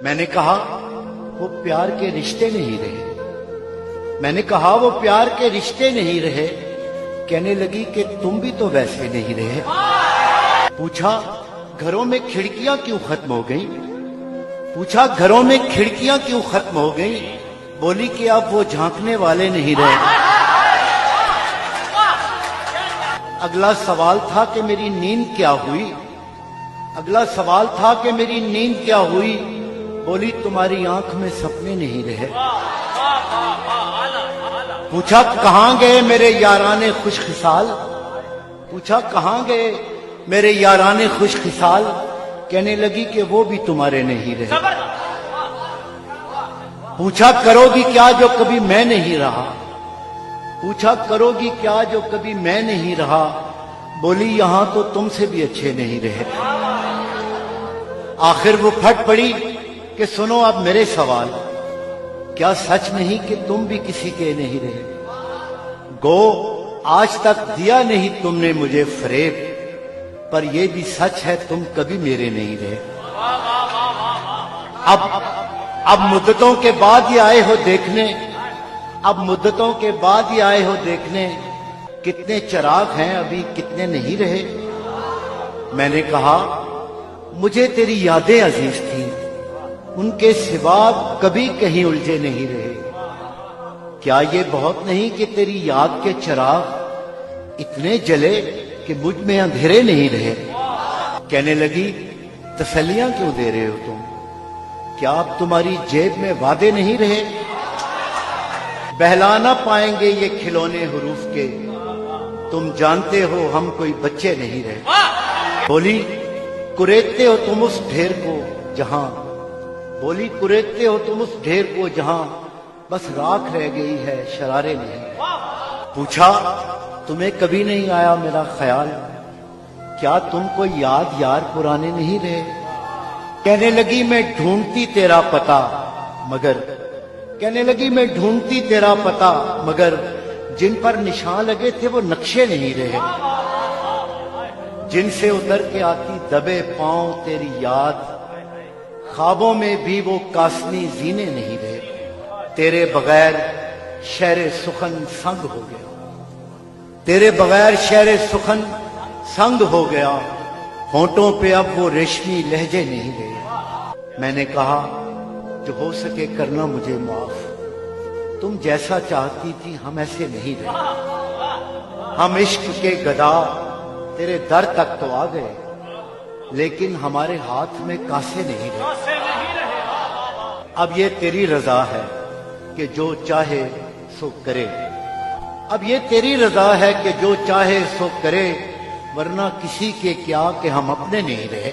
मैंने कहा वो प्यार के रिश्ते नहीं रहे। मैंने कहा वो प्यार के रिश्ते नहीं रहे। कहने लगी कि तुम भी तो वैसे नहीं रहे। पूछा घरों में खिड़कियां क्यों खत्म हो गई? पूछा घरों में खिड़कियां क्यों खत्म हो गई? बोली कि अब वो झांकने वाले नहीं रहे। अगला सवाल था कि मेरी नींद क्या हुई? अगला सवाल था कि मेरी नींद क्या हुई? बोली तुम्हारी आंख में सपने नहीं रहे। पूछा कहां गए मेरे याराने खुश खिसाल? पूछा कहां गए मेरे याराने खुश खिसाल? कहने लगी कि वो भी तुम्हारे नहीं रहे। पूछा करोगी क्या जो कभी मैं नहीं रहा? पूछा करोगी क्या जो कभी मैं नहीं रहा? बोली यहां तो तुमसे भी अच्छे नहीं रहे। आखिर वो फट पड़ी कि सुनो अब मेरे सवाल, क्या सच नहीं कि तुम भी किसी के नहीं रहे? गो आज तक दिया नहीं तुमने मुझे फरेब, पर यह भी सच है तुम कभी मेरे नहीं रहे। अब मुद्दतों के बाद ही आए हो देखने, अब मुद्दतों के बाद ही आए हो देखने, कितने चिराग हैं अभी कितने नहीं रहे। मैंने कहा मुझे तेरी यादें अजीज थी, उनके सिवा कभी कहीं उलझे नहीं रहे। क्या ये बहुत नहीं कि तेरी याद के चिराग इतने जले कि मुझ में अंधेरे नहीं रहे? कहने लगी तसल्लियां क्यों दे रहे हो तुम? क्या अब तुम्हारी जेब में वादे नहीं रहे? बहला ना पाएंगे ये खिलौने हुरूफ के, तुम जानते हो हम कोई बच्चे नहीं रहे। बोली कुरेदते हो तुम उस ढेर को जहां, बोली कुरेदते हो तुम उस ढेर को जहां बस राख रह गई है शरारे नहीं। पूछा तुम्हें कभी नहीं आया मेरा ख्याल? क्या तुमको याद यार पुराने नहीं रहे? कहने लगी मैं ढूंढती तेरा पता मगर, कहने लगी मैं ढूंढती तेरा पता मगर जिन पर निशान लगे थे वो नक्शे नहीं रहे। जिनसे उतर के आती दबे पांव तेरी याद, ख्वाबों में भी वो कासनी जीने नहीं रहे। तेरे बगैर शहर सुखन संग हो गया, तेरे बगैर शहर सुखन संग हो गया। होंठों पे अब वो रेशमी लहजे नहीं रहे। मैंने कहा जो हो सके करना मुझे माफ, तुम जैसा चाहती थी हम ऐसे नहीं रहे। हम इश्क के गदा तेरे दर तक तो आ गए, लेकिन हमारे हाथ में कासे नहीं रहे। अब ये तेरी रजा है कि जो चाहे सो करे। अब ये तेरी रजा है कि जो चाहे सो करे, वरना किसी के क्या कि हम अपने नहीं रहे।